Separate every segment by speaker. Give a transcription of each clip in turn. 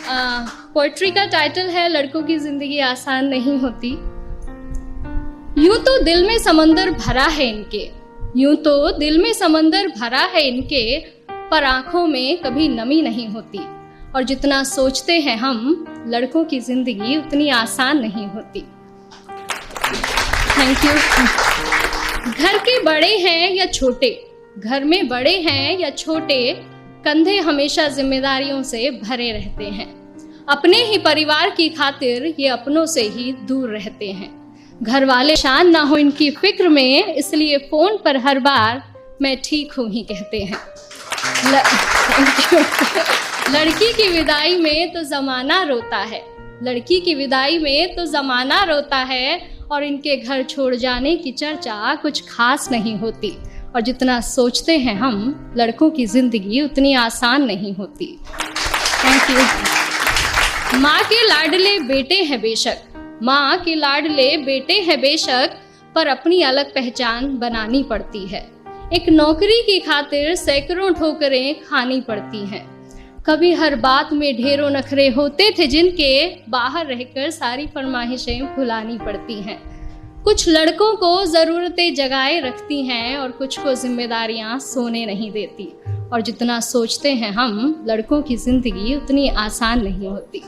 Speaker 1: Poetry का title है लड़कों की जिंदगी आसान नहीं होती। यूं तो दिल में समंदर भरा है इनके, यूं तो दिल में समंदर भरा है इनके, पर आंखों में कभी नमी नहीं होती। और जितना सोचते हैं हम, लड़कों की जिंदगी उतनी आसान नहीं होती। Thank you. घर के बड़े हैं या छोटे, घर में बड़े हैं या छोटे, कंधे हमेशा जिम्मेदारियों से भरे रहते हैं। अपने ही परिवार की खातिर ये अपनों से ही दूर रहते हैं। घर वाले शान ना हो इनकी फिक्र में, इसलिए फोन पर हर बार मैं ठीक हूँ ही कहते हैं। लड़की की विदाई में तो जमाना रोता है, लड़की की विदाई में तो जमाना रोता है, और इनके घर छोड़ जाने की चर्चा कुछ खास नहीं होती। और जितना सोचते हैं हम, लड़कों की जिंदगी उतनी आसान नहीं होती। Thank you. माँ के लाडले बेटे हैं बेशक, माँ के लाडले बेटे हैं बेशक, पर अपनी अलग पहचान बनानी पड़ती है। एक नौकरी की खातिर सैकड़ों ठोकरें खानी पड़ती हैं। कभी हर बात में ढेरों नखरे होते थे जिनके, बाहर रहकर सारी फरमाइशें भुलानी पड़ती हैं। कुछ लड़कों को ज़रूरतें जगाए रखती हैं और कुछ को जिम्मेदारियां सोने नहीं देती। और जितना सोचते हैं हम, लड़कों की ज़िंदगी उतनी आसान नहीं होती।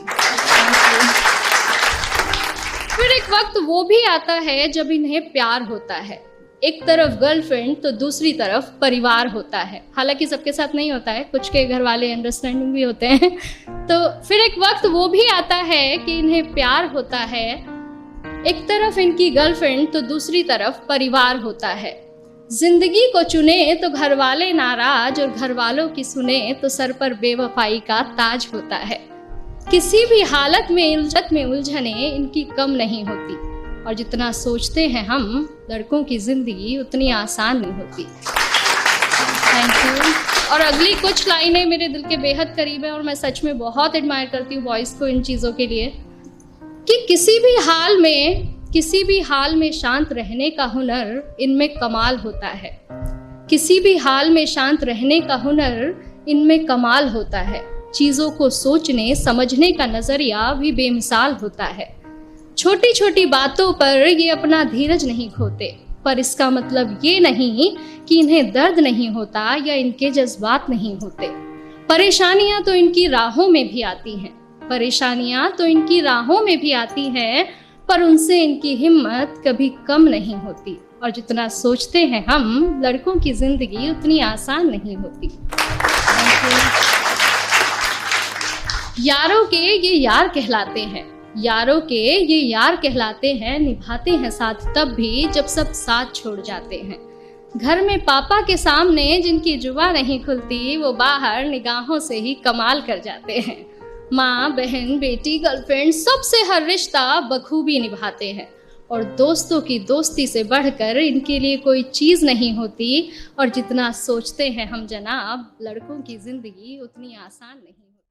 Speaker 1: फिर एक वक्त वो भी आता है जब इन्हें प्यार होता है। एक तरफ गर्लफ्रेंड तो दूसरी तरफ परिवार होता है। हालांकि सबके साथ नहीं होता है, कुछ के घर वाले अंडरस्टैंडिंग भी होते हैं। तो फिर एक वक्त वो भी आता है कि इन्हें प्यार होता है। एक तरफ इनकी गर्लफ्रेंड तो दूसरी तरफ परिवार होता है। जिंदगी को चुने तो घर वाले नाराज, और घर वालों की सुने तो सर पर बेवफाई का ताज होता है। किसी भी हालत में उलझने इनकी कम नहीं होती। और जितना सोचते हैं हम, लड़कों की जिंदगी उतनी आसान नहीं होती। Thank you. और अगली कुछ लाइनें मेरे दिल के बेहद करीब है, और मैं सच में बहुत एडमायर करती हूँ बॉयज़ को इन चीज़ों के लिए, कि किसी भी हाल में शांत रहने का हुनर इनमें कमाल होता है। किसी भी हाल में शांत रहने का हुनर इनमें कमाल होता है। चीज़ों को सोचने समझने का नज़रिया भी बेमिसाल होता है। छोटी छोटी बातों पर ये अपना धीरज नहीं खोते, पर इसका मतलब ये नहीं कि इन्हें दर्द नहीं होता या इनके जज्बात नहीं होते। परेशानियां तो इनकी राहों में भी आती हैं, परेशानियां तो इनकी राहों में भी आती हैं, पर उनसे इनकी हिम्मत कभी कम नहीं होती। और जितना सोचते हैं हम, लड़कों की जिंदगी उतनी आसान नहीं होती। यारों के ये यार कहलाते हैं, यारों के ये यार कहलाते हैं, निभाते हैं साथ तब भी जब सब साथ छोड़ जाते हैं। घर में पापा के सामने जिनकी जुबान नहीं खुलती, वो बाहर निगाहों से ही कमाल कर जाते हैं। माँ, बहन, बेटी, गर्लफ्रेंड, सबसे हर रिश्ता बखूबी निभाते हैं। और दोस्तों की दोस्ती से बढ़कर इनके लिए कोई चीज़ नहीं होती। और जितना सोचते हैं हम जनाब, लड़कों की ज़िंदगी उतनी आसान नहीं।